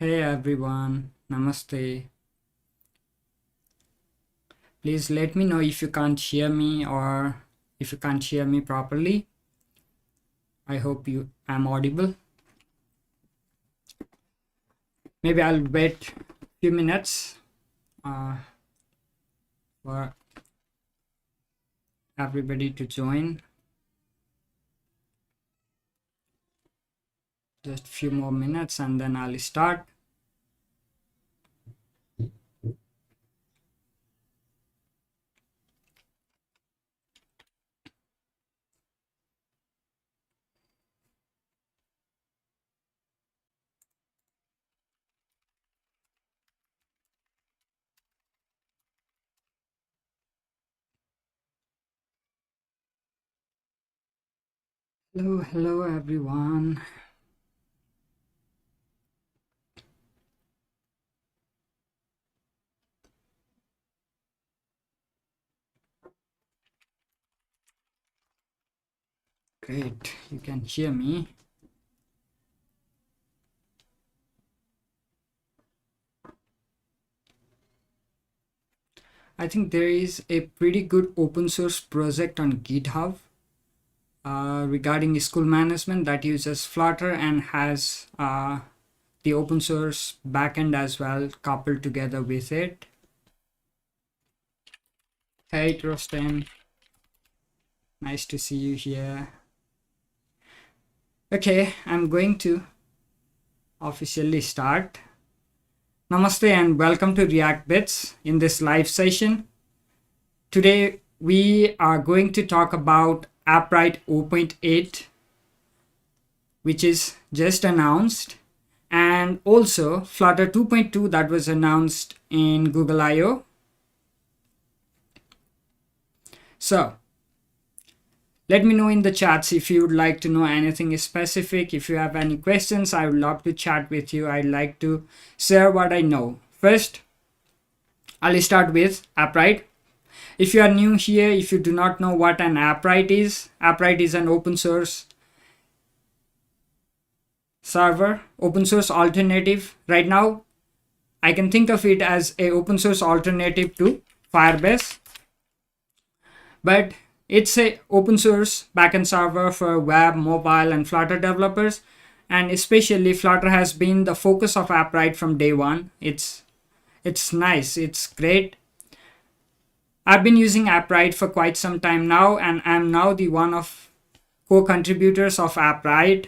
Hey everyone, Namaste. Please let me know if you can't hear me or if you can't hear me properly. I hope I'm audible. Maybe I'll wait a few minutes for everybody to join. Just a few more minutes and then I'll start. Hello everyone. Great, you can hear me. I think there is a pretty good open source project on GitHub regarding school management that uses Flutter and has the open source backend as well coupled together with it. Hey Trosten, nice to see you here. Okay, I'm going to officially start. Namaste and welcome to React Bits in this live session. Today we are going to talk about Appwrite 0.8, which is just announced, and also Flutter 2.2 that was announced in Google I/O. So let me know in the chats if you would like to know anything specific. If you have any questions, I would love to chat with you. I'd like to share what I know. First, I'll start with Appwrite. If you are new here, if you do not know what an Appwrite is an open source server, open source alternative. Right now, I can think of it as a open source alternative to Firebase, but it's a open source backend server for web, mobile, and Flutter developers. And especially Flutter has been the focus of Appwrite from day one. It's nice, it's great. I've been using Appwrite for quite some time now, and I'm now the one of co-contributors of Appwrite.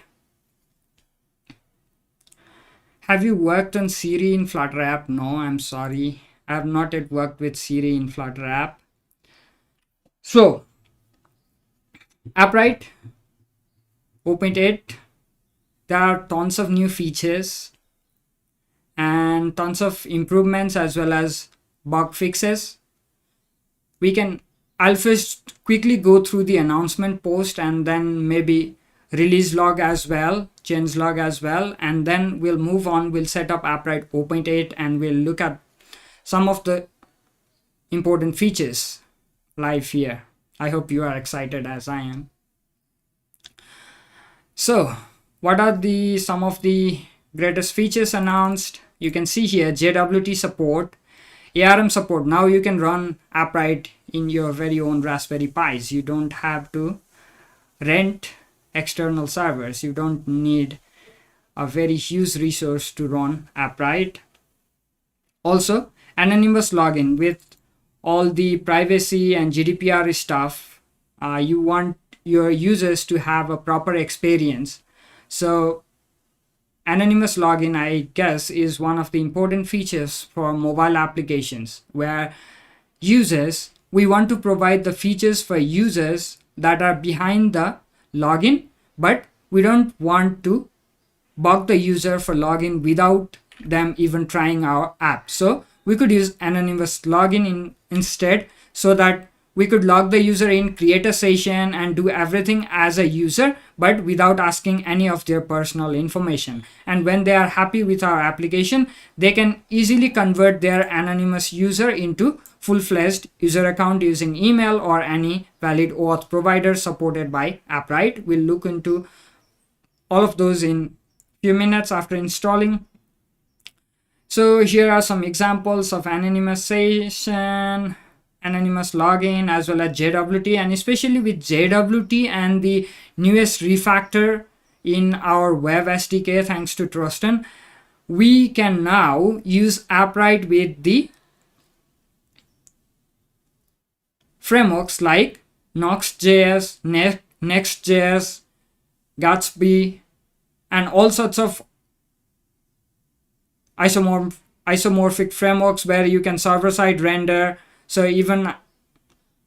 Have you worked on Siri in Flutter app? No, I'm sorry. I have not yet worked with Siri in Flutter app. So, Appwrite 0.8, there are tons of new features and tons of improvements as well as bug fixes. I'll first quickly go through the announcement post and then maybe release log as well, change log as well, and then we'll move on. We'll set up Appwrite 0.8 and we'll look at some of the important features live here. I hope you are excited as I am. So, what are some of the greatest features announced? You can see here JWT support, ARM support. Now you can run Appwrite in your very own Raspberry Pis. You don't have to rent external servers. You don't need a very huge resource to run Appwrite. Also, anonymous login with all the privacy and GDPR stuff. You want your users to have a proper experience. So anonymous login, I guess, is one of the important features for mobile applications where we want to provide the features for users that are behind the login, but we don't want to bug the user for login without them even trying our app. So we could use anonymous login instead, so that we could log the user in, create a session, and do everything as a user, but without asking any of their personal information. And when they are happy with our application, they can easily convert their anonymous user into full-fledged user account using email or any valid Oauth provider supported by Appwrite. We'll look into all of those in few minutes after installing. So here are some examples of anonymization, anonymous login, as well as JWT, and especially with JWT and the newest refactor in our web SDK thanks to Truston, we can now use Appwrite with the frameworks like Nox.js, Next.js, Gatsby, and all sorts of isomorphic frameworks where you can server-side render. So even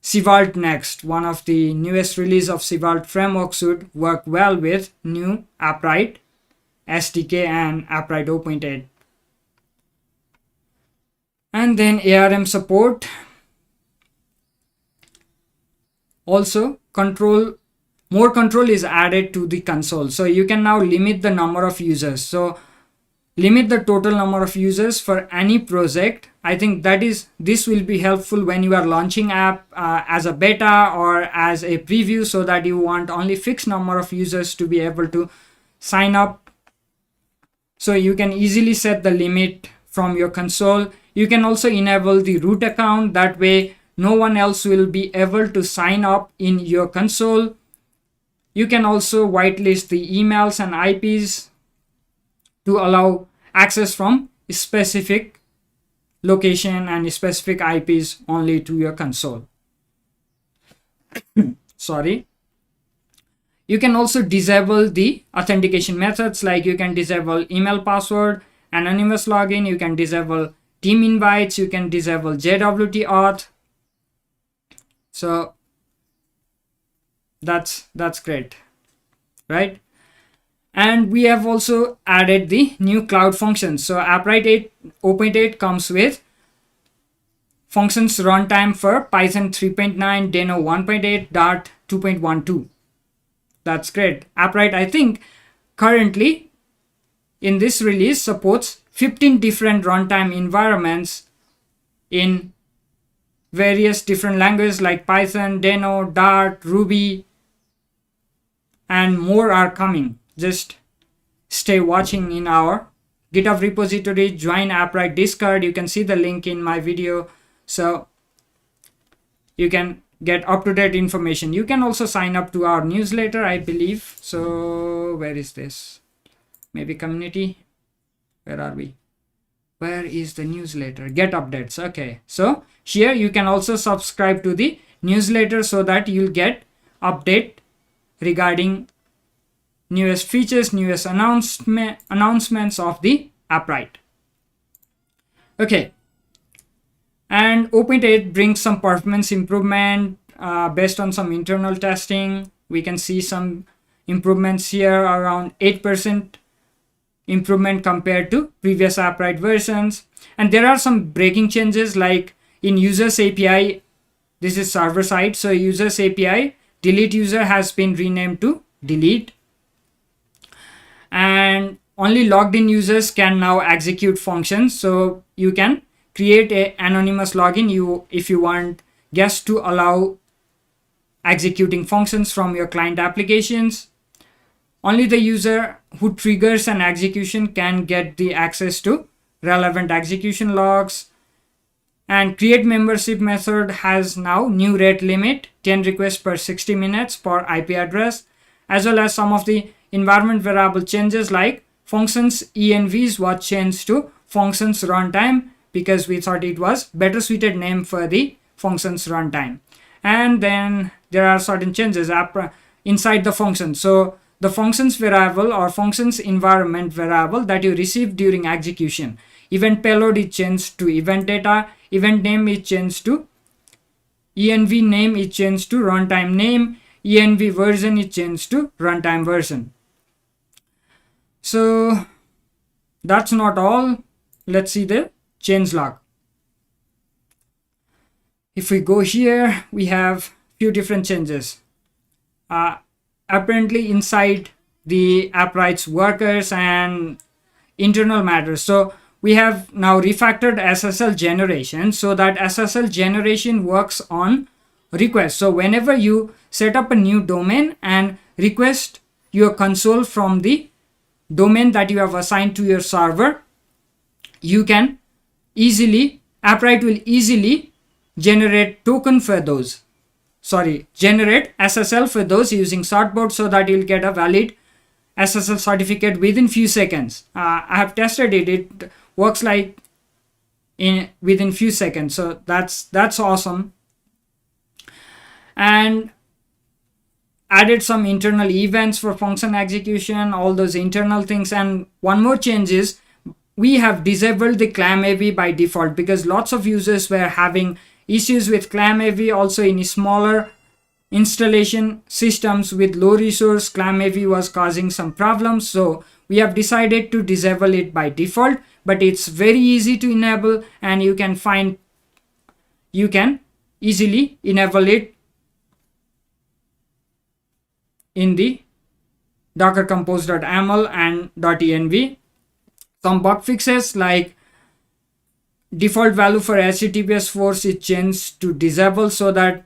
Vault Next, one of the newest release of Vault framework, should work well with new Appwrite SDK and Appwrite 0.8. And then ARM support. Also, more control is added to the console. So you can now limit the number of users. So limit the total number of users for any project. I think this will be helpful when you are launching app as a beta or as a preview, so that you want only fixed number of users to be able to sign up. So you can easily set the limit from your console. You can also enable the root account. That way no one else will be able to sign up in your console. You can also whitelist the emails and IPs to allow access from specific location and specific IPs only to your console. Sorry. You can also disable the authentication methods, like you can disable email password, anonymous login, you can disable team invites, you can disable JWT auth. So that's great, right? And we have also added the new cloud functions. So Appwrite 0.8 comes with functions runtime for Python 3.9, Deno 1.8, Dart 2.12. That's great. Appwrite, I think, currently in this release supports 15 different runtime environments in various different languages like Python, Deno, Dart, Ruby, and more are coming. Just stay watching in our GitHub repository, join Appwrite Discord. You can see the link in my video, so you can get up-to-date information. You can also sign up to our newsletter, I believe. So where is this? Maybe community. Where are we? Where is the newsletter? Get updates. Okay, so here you can also subscribe to the newsletter so that you'll get update regarding newest features, newest announcements of the Appwrite. Okay, and 0.8 brings some performance improvement based on some internal testing. We can see some improvements here, around 8% improvement compared to previous Appwrite versions. And there are some breaking changes, like in users API, this is server side, so users API delete user has been renamed to delete, and only logged in users can now execute functions. So you can create a anonymous login if you want guests to allow executing functions from your client applications. Only the user who triggers an execution can get the access to relevant execution logs. And create membership method has now new rate limit, 10 requests per 60 minutes per IP address, as well as some of the environment variable changes, like functions envs was changed to functions runtime because we thought it was better suited name for the functions runtime. And then there are certain changes inside the function. So the functions variable or functions environment variable that you receive during execution, event payload is changed to event data, event name is changed to env name is changed to runtime name, env version is changed to runtime version. So that's not all. Let's see the changelog. If we go here, we have few different changes. Apparently inside the Appwrites workers and internal matters. So we have now refactored SSL generation so that SSL generation works on request. So whenever you set up a new domain and request your console from the domain that you have assigned to your server, you can easily, Appwrite will easily generate token for those. Generate SSL for those using Sortboard, so that you'll get a valid SSL certificate within few seconds. I have tested it. It works like within few seconds. So that's awesome. And added some internal events for function execution, all those internal things. And one more change is we have disabled the ClamAV by default, because lots of users were having issues with ClamAV. Also in smaller installation systems with low resource, ClamAV was causing some problems. So we have decided to disable it by default, but it's very easy to enable, and you can easily enable it in the docker compose.yaml and .env. Some bug fixes, like default value for HTTPS force is changed to disable, so that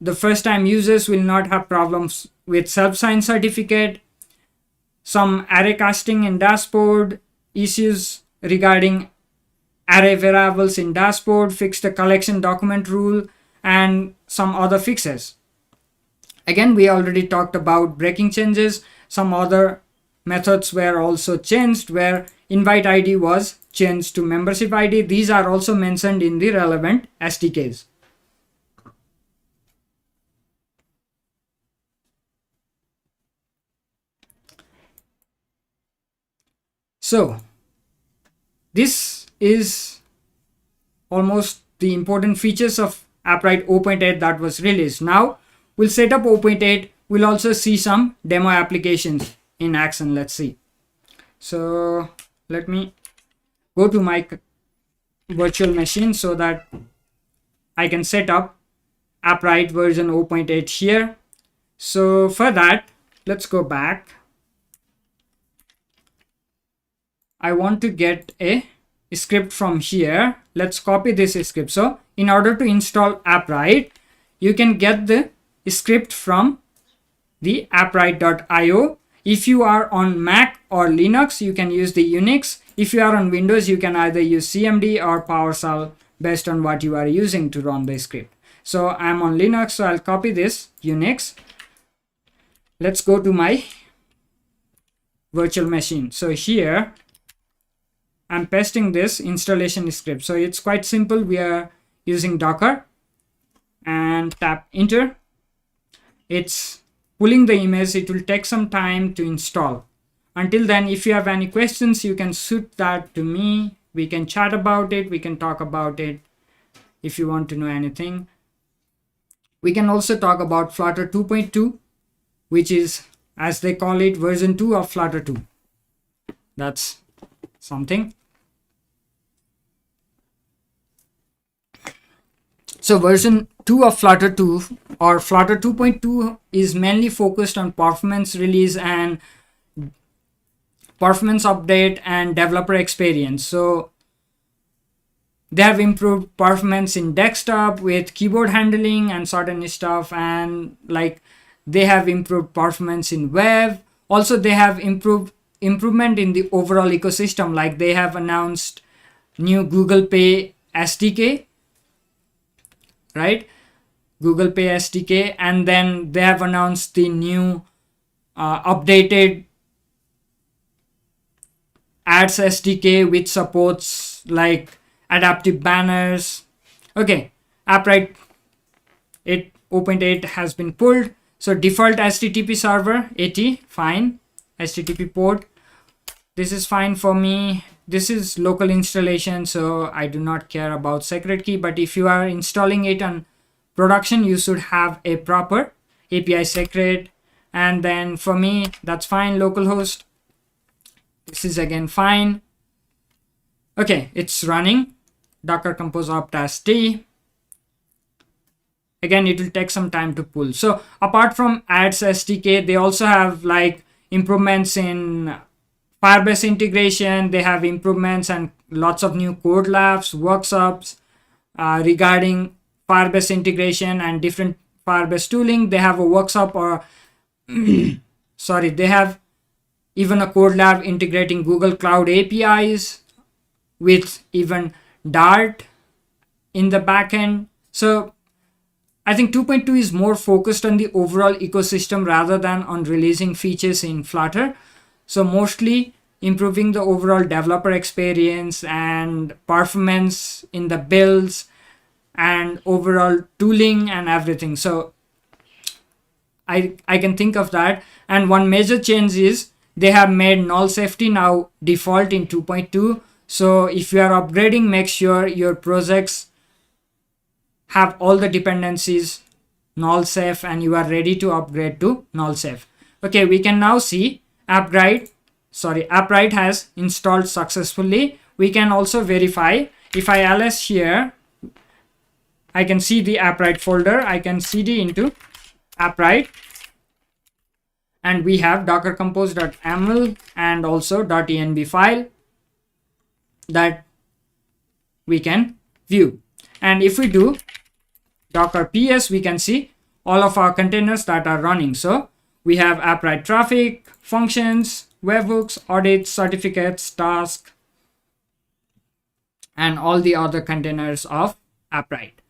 the first time users will not have problems with self-sign certificate. Some array casting in dashboard issues regarding array variables in dashboard, fix the collection document rule, and some other fixes. Again, we already talked about breaking changes. Some other methods were also changed, where invite ID was changed to membership ID. These are also mentioned in the relevant SDKs. So this is almost the important features of Appwrite 0.8 that was released. Now we'll set up 0.8. We'll also see some demo applications in action. Let's see. So let me go to my virtual machine so that I can set up Appwrite version 0.8 here. So for that, let's go back. I want to get a script from here. Let's copy this script. So in order to install Appwrite, you can get the script from the appwrite.io. If you are on Mac or Linux, you can use the Unix. If you are on Windows, you can either use CMD or PowerShell based on what you are using to run the script. So I'm on Linux, so I'll copy this Unix. Let's go to my virtual machine. So here I'm pasting this installation script. So it's quite simple. We are using Docker, and tap enter. It's pulling the image. It will take some time to install. Until then, if you have any questions, you can shoot that to me. We can chat about it. We can talk about it if you want to know anything. We can also talk about Flutter 2.2, which is, as they call it, version 2 of Flutter 2. That's something. So version 2 of Flutter 2 or Flutter 2.2 is mainly focused on performance release and performance update and developer experience. So they have improved performance in desktop with keyboard handling and certain stuff, and like they have improved performance in web. Also they have improvement in the overall ecosystem, like they have announced new Google Pay SDK, right? Google Pay SDK, and then they have announced the new updated ads SDK, which supports like adaptive banners. Okay, Appwrite 0.8 has been pulled. So default HTTP server 80, fine. HTTP port, this is fine for me. This is local installation, so I do not care about secret key. But if you are installing it on production, you should have a proper API secret. And then for me, that's fine. Localhost, this is again fine. Okay, it's running. Docker compose opt-t. Again, it will take some time to pull. So apart from ads SDK, they also have like improvements in Firebase integration. They have improvements and lots of new code labs, workshops regarding Firebase integration and different Firebase tooling. They have a workshop or sorry, they have even a code lab integrating Google Cloud APIs. with even Dart in the backend. So I think 2.2 is more focused on the overall ecosystem rather than on releasing features in Flutter. So mostly improving the overall developer experience and performance in the builds and overall tooling and everything. So I can think of that. And one major change is they have made null safety now default in 2.2. So if you are upgrading, make sure your projects have all the dependencies null safe and you are ready to upgrade to null safe. Okay, we can now see Appwrite has installed successfully. We can also verify. If I ls here, I can see the Appwrite folder. I can cd into Appwrite, and we have docker compose.yaml and also .env file that we can view. And if we do docker ps, we can see all of our containers that are running. So we have Appwrite traffic, functions, webhooks, audits, certificates, tasks, and all the other containers of Appwrite.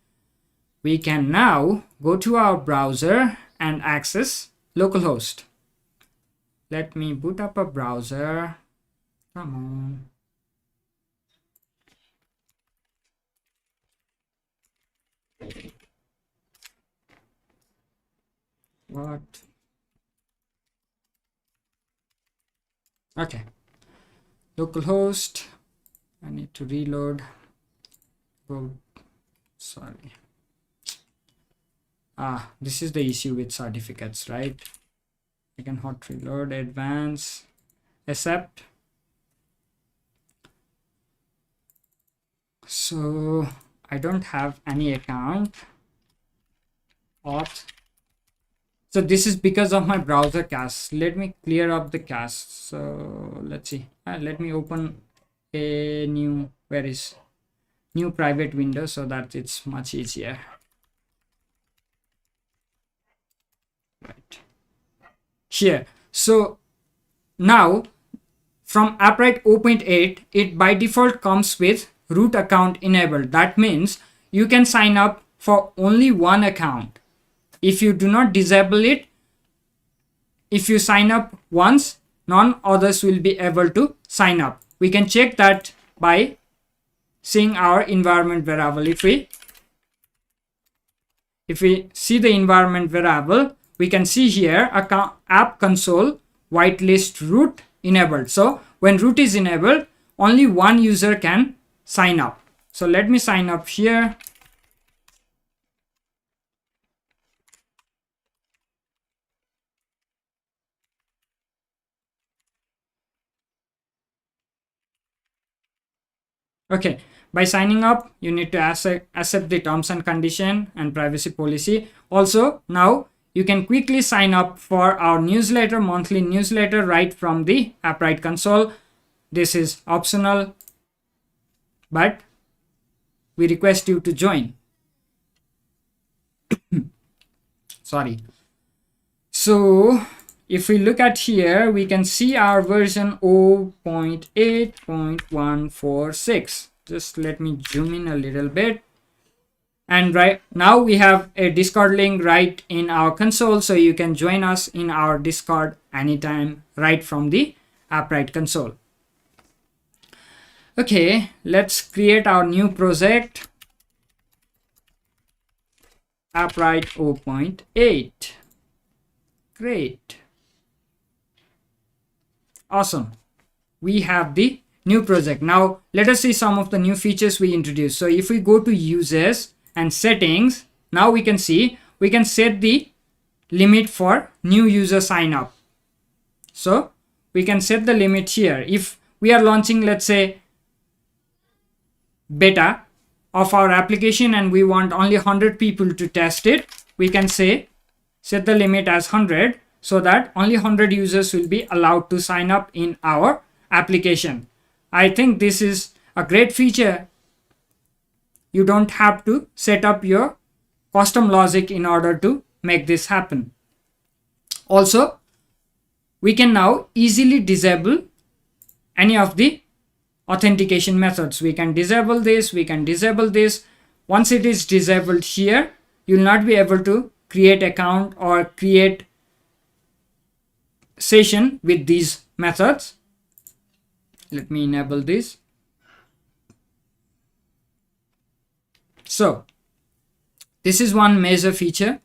We can now go to our browser and access localhost. Let me boot up a browser. Come on. What? Okay. Localhost. I need to reload. Oh, sorry. This is the issue with certificates, right? I can hot reload, advance, accept. So I don't have any account. Auth. So this is because of my browser cache. Let me clear up the cache. So let's see. Let me open a new private window so that it's much easier. Right here. So now from Appwrite 0.8, it by default comes with root account enabled. That means you can sign up for only one account. If you do not disable it, if you sign up once, none others will be able to sign up. We can check that by seeing our environment variable. If we see the environment variable, we can see here app console whitelist root enabled. So when root is enabled, only one user can sign up. So let me sign up here. Okay, by signing up, you need to accept the terms and condition and privacy policy. Also, now you can quickly sign up for our newsletter, monthly newsletter, right from the Appwrite console. This is optional, but we request you to join. Sorry. So if we look at here, we can see our version 0.8.146. Just let me zoom in a little bit. And right now we have a Discord link right in our console, so you can join us in our Discord anytime right from the Appwrite console. Okay, let's create our new project. Appwrite 0.8. Great. Awesome. We have the new project. Now let us see some of the new features we introduced. So if we go to users and settings, now we can see we can set the limit for new user sign up. So we can set the limit here. If we are launching, let's say, beta of our application and we want only 100 people to test it, we can say set the limit as 100 so that only 100 users will be allowed to sign up in our application. I think this is a great feature. You don't have to set up your custom logic in order to make this happen. Also, we can now easily disable any of the authentication methods. We can disable this, we can disable this. Once it is disabled here, you'll not be able to create account or create session with these methods. Let me enable this. So this is one major feature,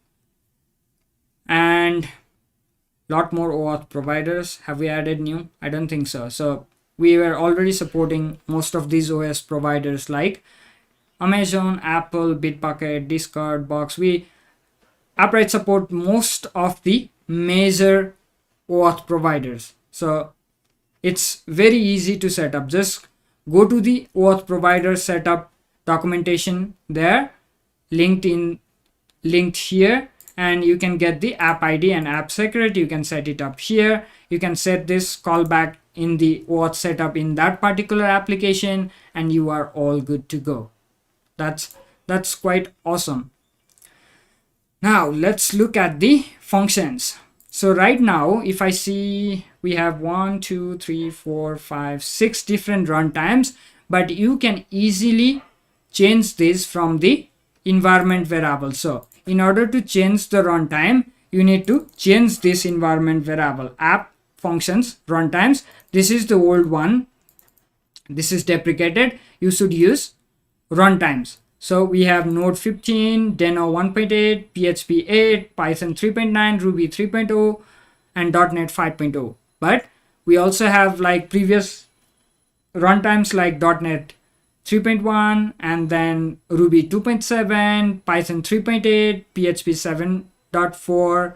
and lot more OAuth providers. Have we added new? I don't think so. So we were already supporting most of these OS providers like Amazon, Apple, Bitbucket, Discord, Box. Appwrite support most of the major OAuth providers. So it's very easy to set up. Just go to the OAuth provider setup documentation there, linked here, and you can get the app ID and app secret. You can set it up here. You can set this callback in the OAuth setup in that particular application, and you are all good to go. That's quite awesome. Now let's look at the functions. So right now, if I see, we have 1, 2, 3, 4, 5, 6 different runtimes, but you can easily change this from the environment variable. So in order to change the runtime, you need to change this environment variable, app functions runtimes. This is the old one. This is deprecated. You should use runtimes. So we have Node 15, Deno 1.8, PHP 8, Python 3.9, Ruby 3.0, and .NET 5.0. But we also have like previous runtimes like .NET 3.1, and then Ruby 2.7, Python 3.8, PHP 7.4,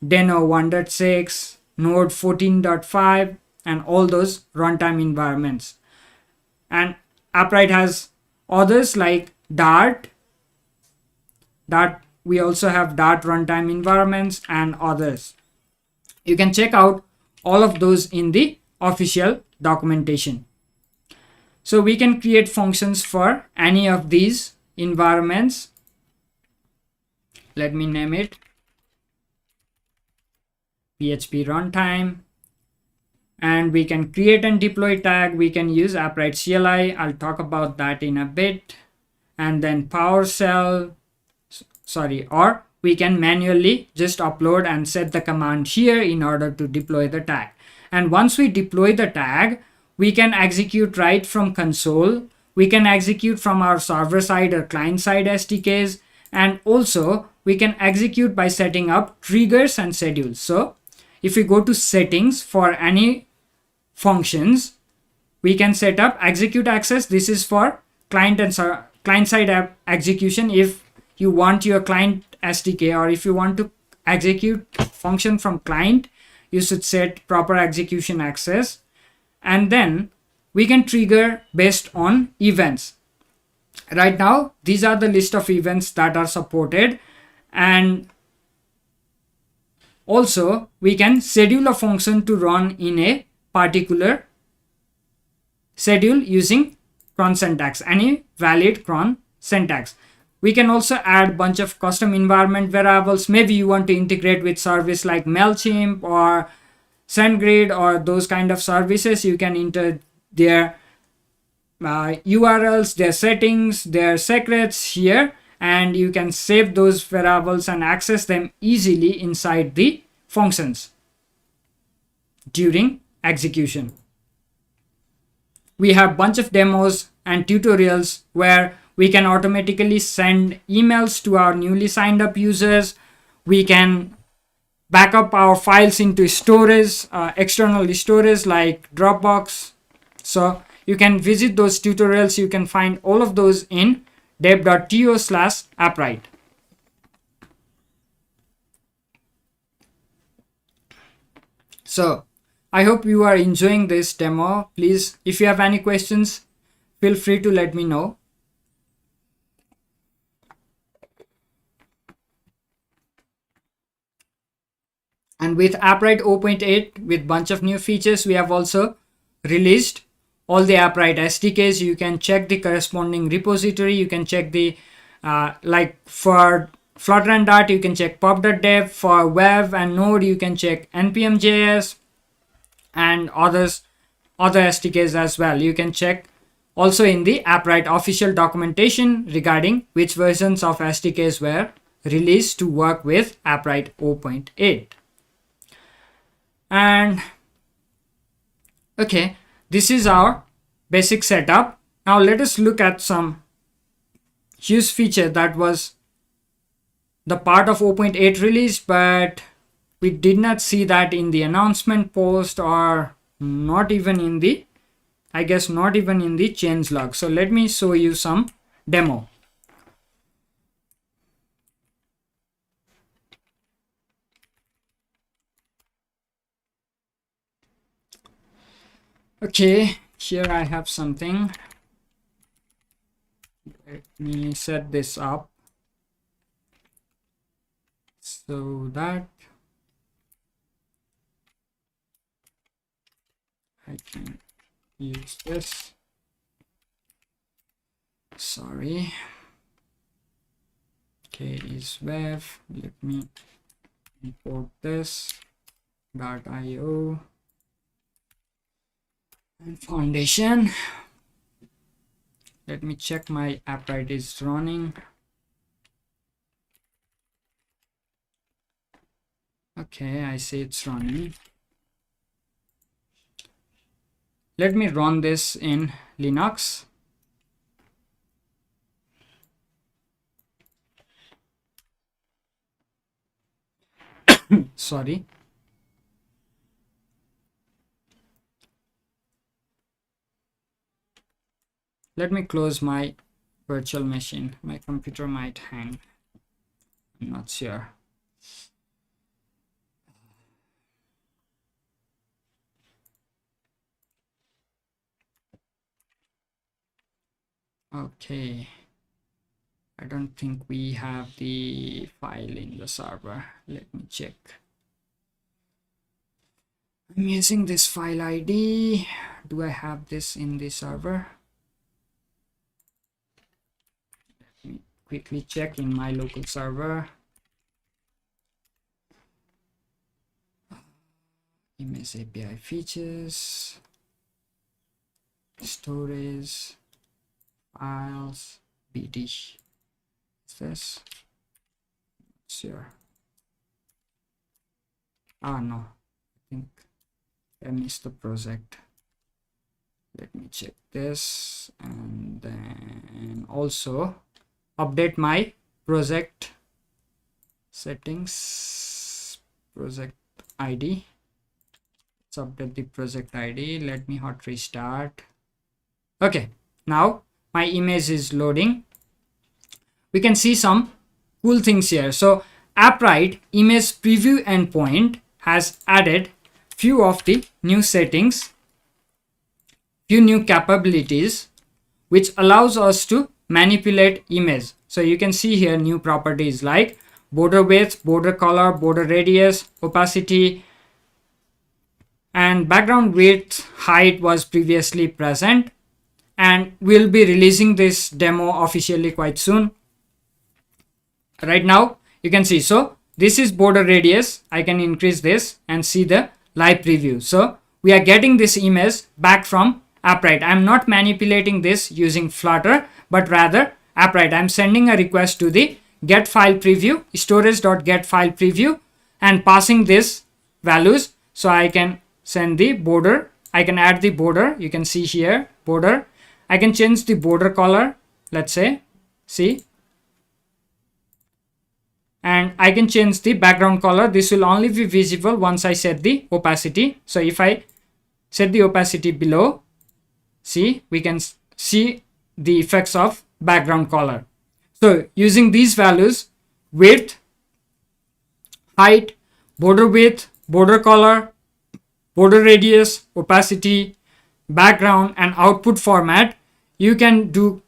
Deno 1.6, Node 14.5, and all those runtime environments. And Appwrite has others like Dart. We also have Dart runtime environments and others. You can check out all of those in the official documentation. So we can create functions for any of these environments. Let me name it PHP runtime, and we can create and deploy tag. We can use Appwrite CLI. I'll talk about that in a bit. And then PowerShell, or we can manually just upload and set the command here in order to deploy the tag. And once we deploy the tag, we can execute right from console. We can execute from our server side or client side SDKs, and also we can execute by setting up triggers and schedules. So if we go to settings for any functions, we can set up execute access. This is for client and client side app execution. If you want your client SDK, or if you want to execute function from client, you should set proper execution access. And then we can trigger based on events. Right now, these are the list of events that are supported. And also we can schedule a function to run in a particular schedule using cron syntax, any valid cron syntax. We can also add bunch of custom environment variables. Maybe you want to integrate with service like MailChimp or SendGrid or those kind of services. You can enter their URLs, their settings, their secrets here, and you can save those variables and access them easily inside the functions during execution. We have bunch of demos and tutorials where we can automatically send emails to our newly signed up users. We can back up our files into storage, external storage like Dropbox. So you can visit those tutorials. You can find all of those in dev.to/appwrite. So I hope you are enjoying this demo. Please, if you have any questions, feel free to let me know. And with Appwrite 0.8, with bunch of new features, we have also released all the Appwrite SDKs. You can check the corresponding repository. You can check the, like for Flutter and Dart, you can check pub.dev. For web and node, you can check npm.js and other other SDKs as well. You can check also in the Appwrite official documentation regarding which versions of SDKs were released to work with Appwrite 0.8. And okay, this is our basic setup. Now let us look at some huge feature that was the part of 0.8 release, but we did not see that in the announcement post, or not even in the, I guess not even in the changelog. So let me show you some demo. Okay, here I have something. Let me set this up so that I can use this. Sorry. Okay, is web. Let me import this .io and foundation. Let me check my Appwrite is running. Okay, I see it's running. Let me run this in Linux. Sorry. Let me close my virtual machine. My computer might hang. I'm not sure. Okay. I don't think we have the file in the server. Let me check. I'm using this file ID. Do I have this in the server? Let me quickly check in my local server. Image API features, storage, files, BD. Is this? Sure. Ah, no. I think I missed the project. Let me check this and then also update my project settings, project ID. Let's update the project ID. Let me hot restart. Okay, now my image is loading. We can see some cool things here. So Appwrite image preview endpoint has added few of the new settings, few new capabilities, which allows us to manipulate image. So you can see here new properties like border width, border color, border radius, opacity, and background width height was previously present, and we'll be releasing this demo officially quite soon. Right now you can see, so this is border radius. I can increase this and see the live preview. So we are getting this image back from Appwrite. I'm not manipulating this using Flutter, but rather Appwrite. I'm sending a request to the get file preview, storage.get file preview, and passing this values. So I can send the border. I can add the border. You can see here border. I can change the border color. Let's say, see. And I can change the background color. This will only be visible once I set the opacity. So if I set the opacity below, see, we can see the effects of background color. So using these values, width, height, border width, border color, border radius, opacity, background, and output format, you can do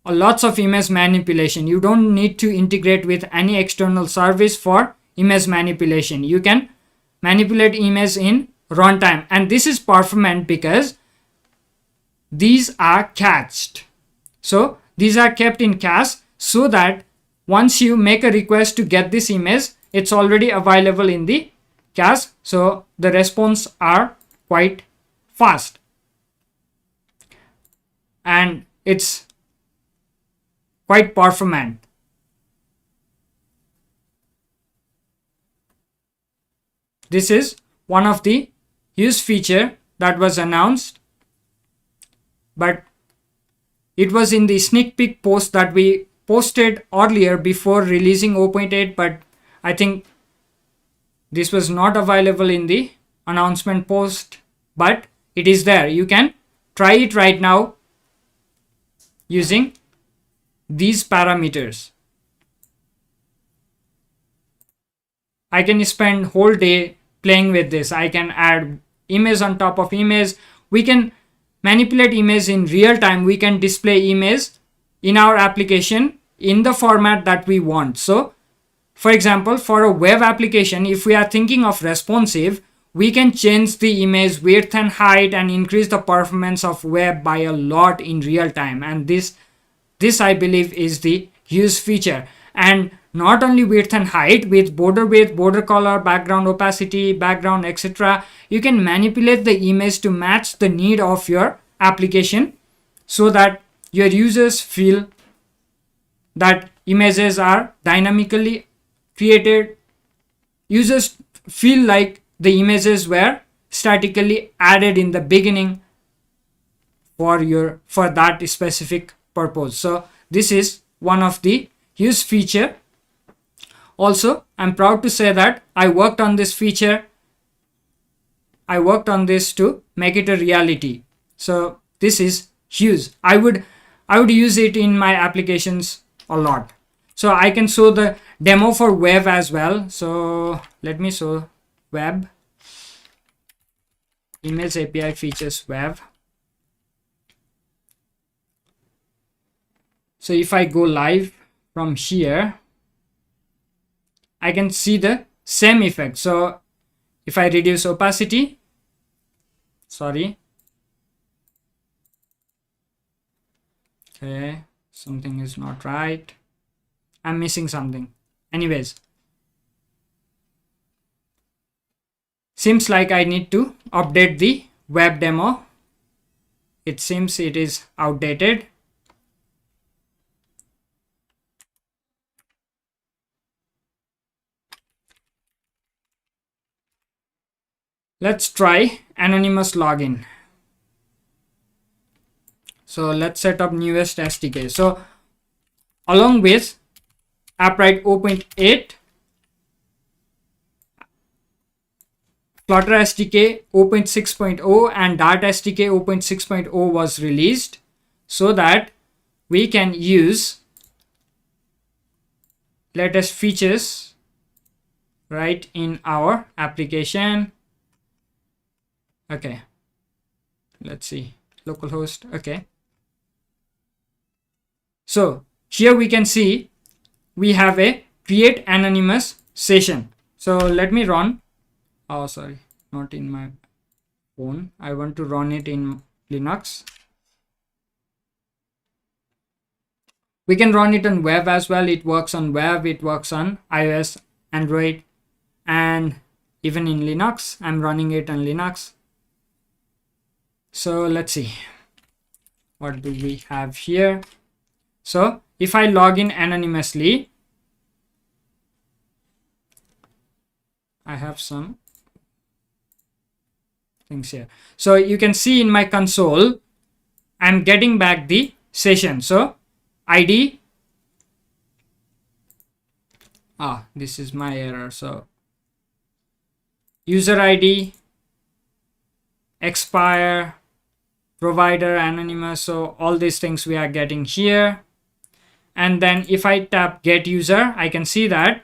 lots of image manipulation. You don't need to integrate with any external service for image manipulation. You can manipulate image in runtime, and this is performant because these are cached. So these are kept in cache so that once you make a request to get this image, it's already available in the cache. So the response are quite fast, and it's quite performant. This is one of the huge feature that was announced, but it was in the sneak peek post that we posted earlier before releasing 0.8, but I think this was not available in the announcement post, but it is there. You can try it right now using these parameters. I can spend whole day playing with this. I can add image on top of image. We can manipulate image in real time. We can display image in our application in the format that we want. So for example, for a web application, if we are thinking of responsive, we can change the image width and height and increase the performance of web by a lot in real time. And this I believe is the huge feature. And not only width and height, with width, border color, background opacity, background, etc. You can manipulate the image to match the need of your application so that your users feel that images are dynamically created. Users feel like the images were statically added in the beginning for that specific purpose. So this is one of the huge feature. Also, I'm proud to say that I worked on this feature. I worked on this to make it a reality. So this is huge. I would use it in my applications a lot. So I can show the demo for web as well. So let me show web. Image API features web. So if I go live from here, I can see the same effect. So if I reduce opacity, sorry. Okay, something is not right. I'm missing something. Anyways, seems like I need to update the web demo. It seems it is outdated. Let's try anonymous login. So let's set up newest SDK. So along with Appwrite 0.8, Flutter SDK 0.6.0 and Dart SDK 0.6.0 was released so that we can use latest features right in our application. Okay, let's see, localhost. Okay, so here we can see we have a create anonymous session. So let me run. Oh, sorry, not in my phone. I want to run it in Linux. We can run it on web as well. It works on web, it works on iOS, Android, and even in Linux. I'm running it on Linux. So let's see, what do we have here? So if I log in anonymously, I have some things here. So you can see in my console, I'm getting back the session. So ID, this is my error. So user ID, expire, provider, anonymous. So all these things we are getting here. And then if I tap get user, I can see that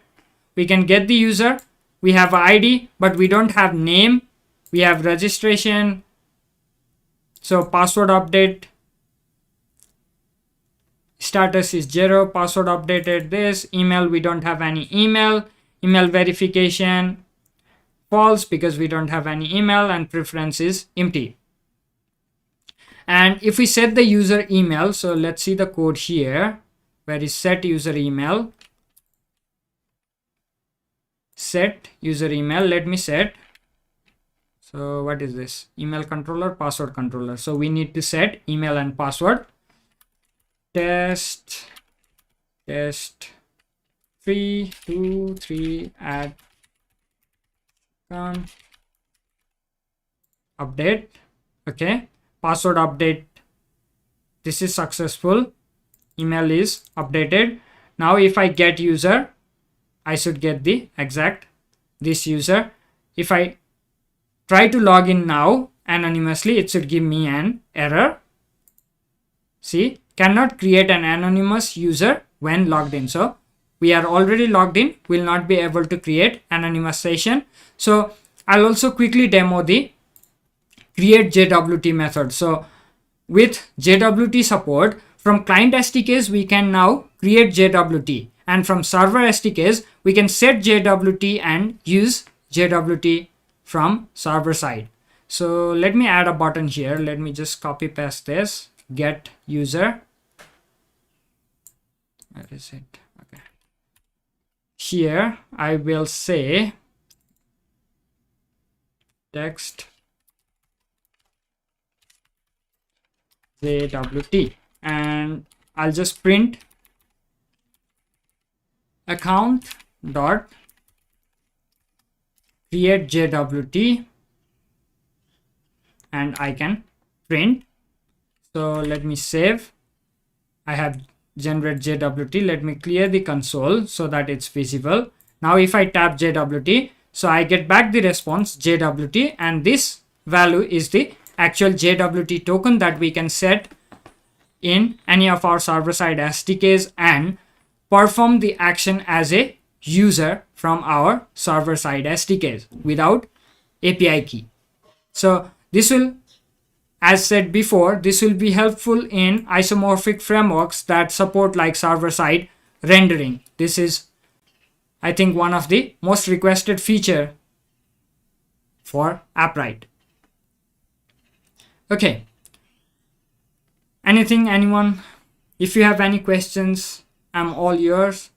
we can get the user. We have ID, but we don't have name. We have registration. So password update. Status is 0. Password updated this. Email, we don't have any email. Email verification, false because we don't have any email, and preference is empty. And if we set the user email, so let's see the code here. Where is set user email? Set user email. Let me set So what is this? Email controller, password controller. So we need to set email and password. Test 3 2 3 add update. Okay, password update. This is successful. Email is updated. Now if I get user, I should get the exact this user. If I try to log in now anonymously, it should give me an error. See, cannot create an anonymous user when logged in. So we are already logged in, will not be able to create anonymization. So I'll also quickly demo the create JWT method. So with JWT support, from client SDKs we can now create JWT, and from server SDKs we can set JWT and use JWT from server side. So let me add a button here. Let me just copy paste this. Get user. Where is it? Okay. Here I will say text JWT, and I'll just print account dot create JWT, and I can print. So let me save. I have generate JWT. Let me clear the console so that it's visible. Now if I tap JWT, so I get back the response JWT, and this value is the actual JWT token that we can set in any of our server-side SDKs and perform the action as a user from our server-side SDKs without API key. So this will, as said before, this will be helpful in isomorphic frameworks that support like server-side rendering. This is, I think, one of the most requested feature for Appwrite. Okay. Anyone? If you have any questions, I'm all yours.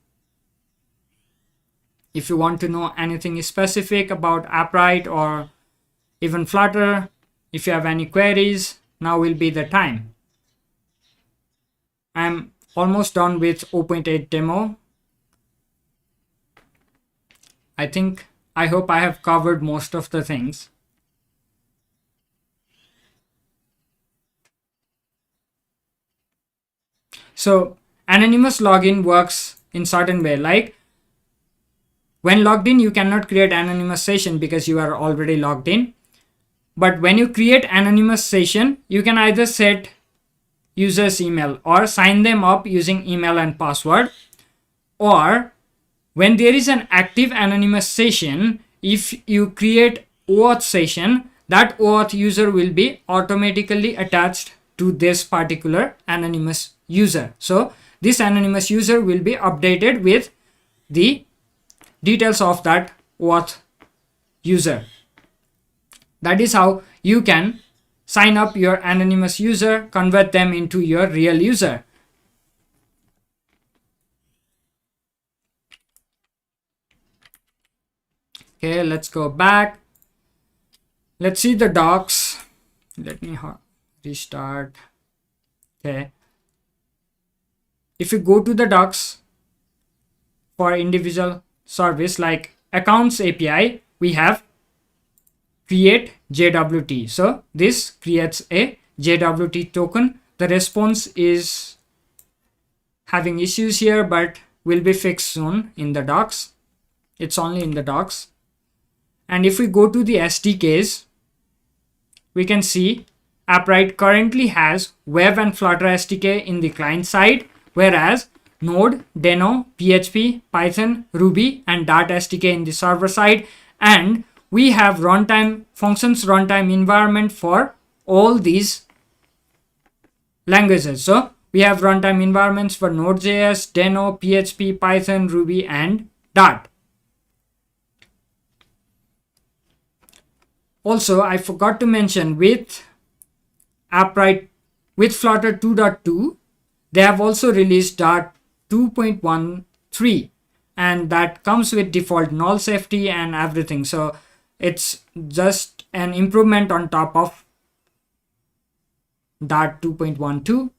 If you want to know anything specific about Appwrite or even Flutter, if you have any queries, now will be the time. I'm almost done with 0.8 demo. I hope I have covered most of the things. So anonymous login works in certain way. Like when logged in, you cannot create anonymization because you are already logged in. But when you create anonymization, you can either set user's email or sign them up using email and password. Or when there is an active anonymization, if you create Oauth session, that Oauth user will be automatically attached to this particular anonymous user. So this anonymous user will be updated with the details of that Oauth user. That is how you can sign up your anonymous user, convert them into your real user. Okay, let's go back. Let's see the docs. Let me restart. Okay. If you go to the docs for individual service like accounts API, we have create JWT. So this creates a JWT token. The response is having issues here, but will be fixed soon in the docs. It's only in the docs. And if we go to the SDKs, we can see Appwrite currently has Web and Flutter SDK in the client side, whereas Node, Deno, PHP, Python, Ruby, and Dart SDK in the server side. And we have runtime functions, runtime environment for all these languages. So we have runtime environments for Node.js, Deno, PHP, Python, Ruby, and Dart. Also, I forgot to mention with Appwrite, with Flutter 2.2, they have also released Dart 2.13, and that comes with default null safety and everything. So it's just an improvement on top of Dart 2.12,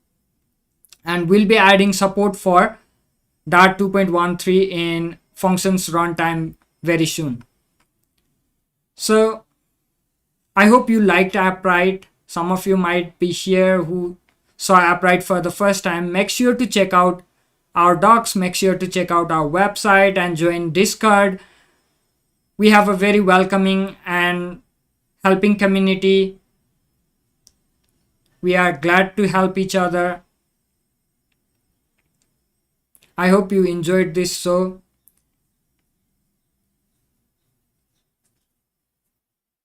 and we'll be adding support for Dart 2.13 in functions runtime very soon. So I hope you liked Appwrite. Some of you might be here who saw Appwrite for the first time. Make sure to check out our docs, make sure to check out our website and join Discord. We have a very welcoming and helping community. We are glad to help each other. I hope you enjoyed this show.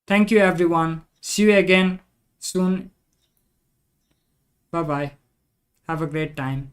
Thank you everyone. See you again soon. Bye bye. Have a great time.